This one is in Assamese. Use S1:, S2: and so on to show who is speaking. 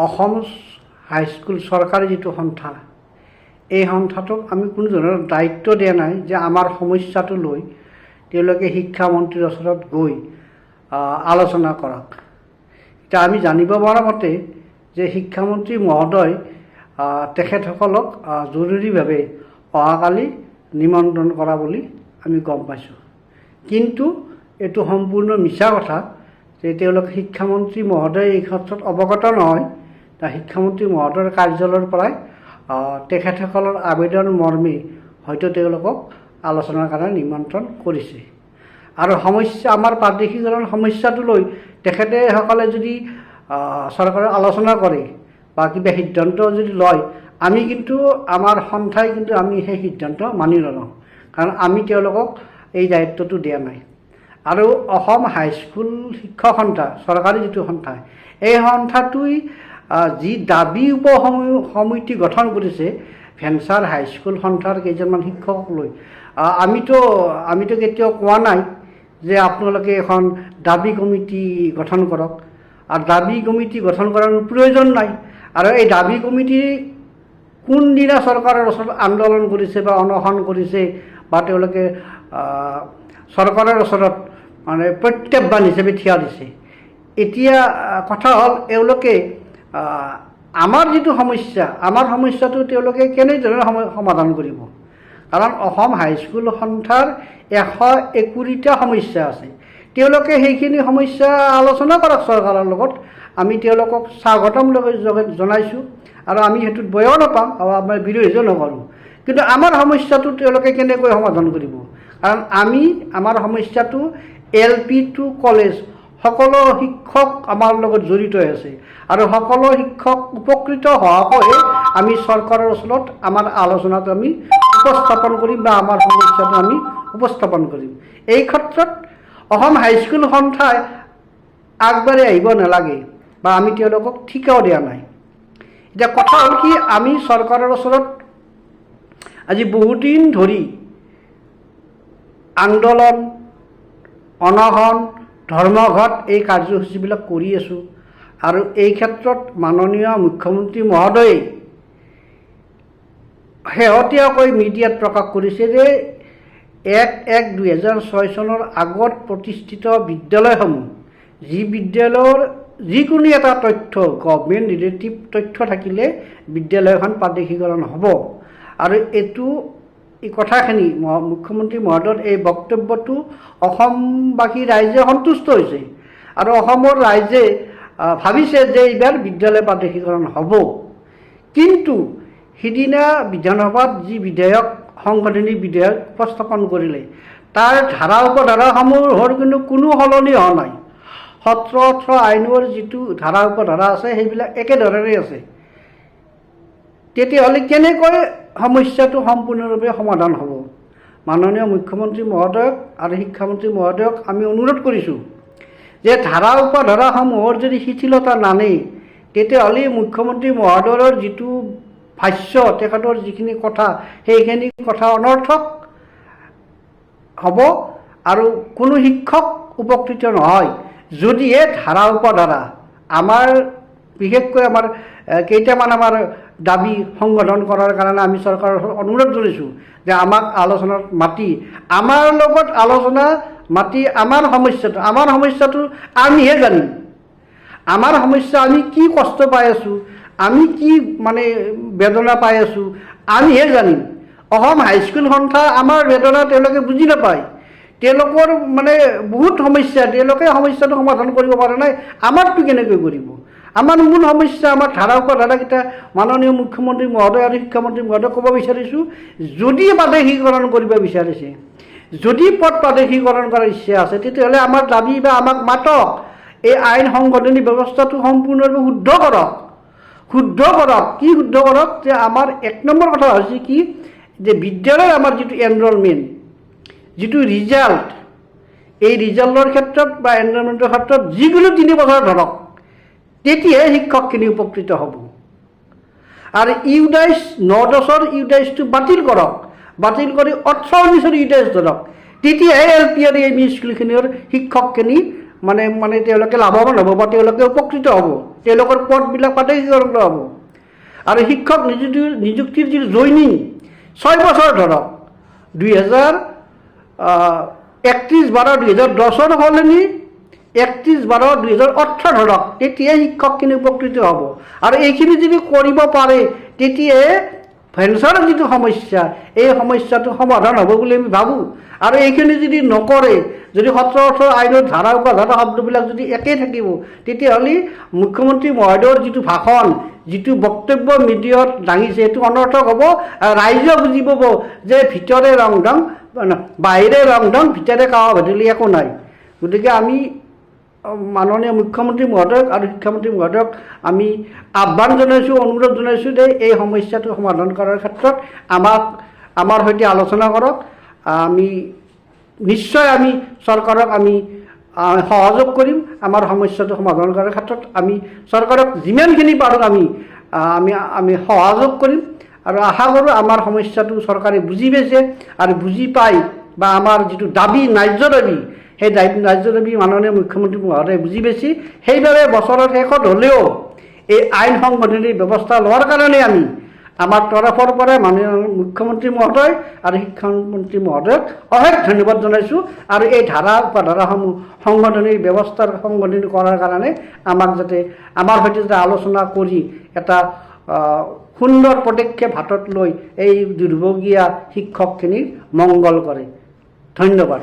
S1: অসম হাইস্কুল চৰকাৰী যিটো সন্থা, এই সন্থাটোক আমি কোনো ধৰণৰ দায়িত্ব দিয়া নাই যে আমাৰ সমস্যাটো লৈ তেওঁলোকে শিক্ষামন্ত্ৰীৰ ওচৰত গৈ আলোচনা কৰক। এতিয়া আমি জানিব পৰা মতে যে শিক্ষামন্ত্ৰী মহোদয় তেখেতসকলক জৰুৰীভাৱে অহাকালি নিমন্ত্ৰণ কৰা বুলি আমি গম পাইছোঁ। কিন্তু এইটো সম্পূৰ্ণ মিছা কথা যে তেওঁলোকে শিক্ষামন্ত্ৰী মহোদয় এই ক্ষেত্ৰত অৱগত নহয়। শিক্ষামন্ত্ৰী মহোদয়ৰ কাৰ্যালয়ৰ পৰাই তেখেতসকলৰ আবেদন মৰ্মে হয়তো তেওঁলোকক আলোচনাৰ কাৰণে নিমন্ত্ৰণ কৰিছে। আৰু সমস্যা আমাৰ প্ৰাদেশিকৰণ সমস্যাটো লৈ তেখেতসকলে যদি চৰকাৰে আলোচনা কৰে বা কিবা সিদ্ধান্ত যদি লয়, আমি কিন্তু আমাৰ সন্থাই কিন্তু আমি সেই সিদ্ধান্ত মানি নলওঁ, কাৰণ আমি তেওঁলোকক এই দায়িত্বটো দিয়া নাই। আৰু অসম হাইস্কুল শিক্ষক সন্থা চৰকাৰী যিটো সন্থা, এই সন্থাটোৱে যি দাবী উপসমিতি গঠন কৰিছে ভেঞ্চাৰ হাইস্কুল সন্থাৰ কেইজনমান শিক্ষকক লৈ, আমিতো কেতিয়াও কোৱা নাই যে আপোনালোকে এখন দাবী কমিটি গঠন কৰক। আৰু দাবী কমিটি গঠন কৰাৰ প্ৰয়োজন নাই। আৰু এই দাবী কমিটি কোনদিনা চৰকাৰৰ ওচৰত আন্দোলন কৰিছে বা অনশন কৰিছে বা তেওঁলোকে চৰকাৰৰ ওচৰত মানে প্ৰত্যাহ্বান হিচাপে থিয় দিছে। এতিয়া কথা হ'ল এওঁলোকে আমাৰ যিটো সমস্যা, আমাৰ সমস্যাটো তেওঁলোকে কেনেধৰণে সমাধান কৰিব? কাৰণ অসম হাইস্কুল সন্থাৰ 120টা সমস্যা আছে। তেওঁলোকে সেইখিনি সমস্যা আলোচনা কৰক চৰকাৰৰ লগত। আমি তেওঁলোকক স্বাগতম জনাইছোঁ আৰু আমি সেইটোত বেয়াও নাপাওঁ আৰু আমাৰ বিৰোধিতা নকৰোঁ। কিন্তু আমাৰ সমস্যাটো তেওঁলোকে কেনেকৈ সমাধান কৰিব? কাৰণ আমাৰ সমস্যাটো LP to কলেজ সকলো শিক্ষক আমাৰ লগত জড়িত আছে আৰু সকলো শিক্ষক উপকৃত হোৱাকৈ আমি চৰকাৰৰ ওচৰত আমাৰ আলোচনাটো আমি উপস্থাপন কৰিম বা আমাৰ সমস্যাটো আমি উপস্থাপন কৰিম। এই ক্ষেত্ৰত অসম হাইস্কুল সন্থাই আগবাঢ়ি আহিব নালাগে বা আমি তেওঁলোকক ঠিকাও দিয়া নাই। এতিয়া কথা হ'ল কি, আমি চৰকাৰৰ ওচৰত আজি বহুদিন ধৰি আন্দোলন, অনশন, ধৰ্মঘট এই কাৰ্যসূচীবিলাক কৰি আছোঁ। আৰু এই ক্ষেত্ৰত মাননীয় মুখ্যমন্ত্ৰী মহোদয়ে শেহতীয়াকৈ মিডিয়াত প্ৰকাশ কৰিছে যে 1/1/2006 চনৰ আগত প্ৰতিষ্ঠিত বিদ্যালয়সমূহ, যি বিদ্যালয়ৰ যিকোনো এটা তথ্য গভৰ্ণমেণ্ট ৰিলেটিভ তথ্য থাকিলে বিদ্যালয়খন প্ৰাদেশিকৰণ হ'ব। আৰু এই কথাখিনি মুখ্যমন্ত্ৰী মহোদয়ৰ এই বক্তব্যটো অসমবাসী ৰাইজে সন্তুষ্ট হৈছে আৰু অসমৰ ৰাইজে ভাবিছে যে এইবাৰ বিদ্যালয় প্ৰাদেশিকৰণ হ'ব। কিন্তু সিদিনা বিধানসভাত যি সংশোধনী বিধেয়ক উপস্থাপন কৰিলে তাৰ ধাৰা উপধাৰাসমূহৰ কিন্তু কোনো সলনি হোৱা নাই। 17-18 আইনৰ যিটো ধাৰা উপধাৰা আছে সেইবিলাক একেধৰণেই আছে। তেতিয়াহ'লে কেনেকৈ সমস্যাটো সম্পূৰ্ণৰূপে সমাধান হ'ব? মাননীয় মুখ্যমন্ত্ৰী মহোদয়ক আৰু শিক্ষামন্ত্ৰী মহোদয়ক আমি অনুৰোধ কৰিছোঁ যে ধাৰা উপধাৰাসমূহৰ যদি শিথিলতা নানে, তেতিয়াহ'লে মুখ্যমন্ত্ৰী মহোদয়ৰ যিটো ভাষ্য, তেখেতৰ যিখিনি কথা, সেইখিনি কথা অনৰ্থক হ'ব আৰু কোনো শিক্ষক উপকৃত নহয়। যদিহে ধাৰা উপধাৰা বিশেষকৈ আমাৰ কেইটামান দাবী সংশোধন কৰাৰ কাৰণে আমি চৰকাৰৰ অনুৰোধ জনাইছোঁ যে আমাক আলোচনাত মাতি, আমাৰ লগত আলোচনা মাতি আমাৰ সমস্যাটো আমিহে জানিম। আমাৰ সমস্যা, আমি কি কষ্ট পাই আছোঁ, আমি কি বেদনা পাই আছোঁ, আমিহে জানিম। অসম হাইস্কুল সন্থা আমাৰ বেদনা তেওঁলোকে বুজি নাপায়। তেওঁলোকৰ বহুত সমস্যা, তেওঁলোকে সমস্যাটো সমাধান কৰিব পৰা নাই, আমাৰটো কেনেকৈ কৰিব? আমাৰ মূল সমস্যা, আমাৰ ধাৰা উপধাৰাকেইটা মাননীয় মুখ্যমন্ত্ৰী মহোদয় আৰু শিক্ষামন্ত্ৰী মহোদয় ক'ব বিচাৰিছোঁ, যদি প্ৰাদেশিকৰণ কৰিব বিচাৰিছে, যদি পদ প্ৰাদেশিকৰণ কৰাৰ ইচ্ছা আছে, তেতিয়াহ'লে আমাৰ দাবী বা আমাক মাতক। এই আইন সংশোধনী ব্যৱস্থাটো সম্পূৰ্ণৰূপে শুদ্ধ কৰক। কি শুদ্ধ কৰক? যে আমাৰ 1 নম্বৰ কথা হৈছে কি, যে বিদ্যালয়ৰ আমাৰ যিটো এনৰলমেণ্ট, যিটো ৰিজাল্ট, এই ৰিজাল্টৰ ক্ষেত্ৰত বা এনৰলমেণ্টৰ ক্ষেত্ৰত যিকোনো 3 বছৰ ধৰক, তেতিয়াহে শিক্ষকখিনি উপকৃত হ'ব। আৰু 9-10ৰ ইউডাইচটো বাতিল কৰক, বাতিল কৰি 18-19ৰ ইউডাইচ ধৰক, তেতিয়াহে LP আৰু ME স্কুলখিনিৰ শিক্ষকখিনি মানে মানে তেওঁলোকে লাভৱান হ'ব বা তেওঁলোকে উপকৃত হ'ব, তেওঁলোকৰ পদবিলাক প্ৰাদেশিকৰণ হ'ব। আৰু শিক্ষক নিযুক্তিৰ যিটো জইনিং 6 বছৰ ধৰক 31/12/2010 হ'লেনি 31/12/2018 ধৰক, তেতিয়াই শিক্ষকখিনি উপকৃত হ'ব। আৰু এইখিনি যদি কৰিব পাৰে তেতিয়াই ভেঞ্চাৰৰ যিটো সমস্যা, এই সমস্যাটো সমাধান হ'ব বুলি আমি ভাবোঁ। আৰু এইখিনি যদি নকৰে, যদি 17-18 আইনৰ ধাৰা উপাধাৰা শব্দবিলাক যদি একেই থাকিব, তেতিয়াহ'লে মুখ্যমন্ত্ৰী মহোদয়ৰ যিটো ভাষণ, যিটো বক্তব্য মিডিয়াত দাঙিছে, সেইটো অনৰ্থক হ'ব। ৰাইজে বুজি পাব যে ভিতৰে ৰংধং, বাহিৰে ৰংধং, ভিতৰে কাৱা ভেদেলি একো নাই। গতিকে আমি মাননীয় মুখ্যমন্ত্ৰী মহোদয়ক আৰু শিক্ষামন্ত্ৰী মহোদয়ক আমি আহ্বান জনাইছোঁ, অনুৰোধ জনাইছোঁ যে এই সমস্যাটো সমাধান কৰাৰ ক্ষেত্ৰত আমাৰ সৈতে আলোচনা কৰক। আমি নিশ্চয় আমি চৰকাৰক আমি সহযোগ কৰিম। আমাৰ সমস্যাটো সমাধান কৰাৰ ক্ষেত্ৰত আমি চৰকাৰক যিমানখিনি পাৰোঁ আমি সহযোগ কৰিম। আৰু আশা কৰোঁ আমাৰ সমস্যাটো চৰকাৰে বুজি পাইছে আৰু বুজি পাই বা আমাৰ যিটো দাবী, ন্যায্য দাবী, সেই ন্যায্য দাবী মাননীয় মুখ্যমন্ত্ৰী মহোদয়ে বুজি পাইছে। সেইবাবে বছৰৰ শেষত হ'লেও এই আইন সংশোধনীৰ ব্যৱস্থা লোৱাৰ কাৰণে আমি আমাৰ তৰফৰ পৰা মাননীয় মুখ্যমন্ত্ৰী মহোদয় আৰু শিক্ষামন্ত্ৰী মহোদয়ক অশেষ ধন্যবাদ জনাইছোঁ। আৰু এই ধাৰা উপধাৰাসমূহ সংশোধনীৰ ব্যৱস্থাৰ সংশোধনী কৰাৰ কাৰণে আমাৰ সৈতে যাতে আলোচনা কৰি এটা সুন্দৰ পদক্ষেপ হাতত লৈ এই দুৰ্ভগীয়া শিক্ষকখিনিৰ মংগল কৰে। ধন্যবাদ।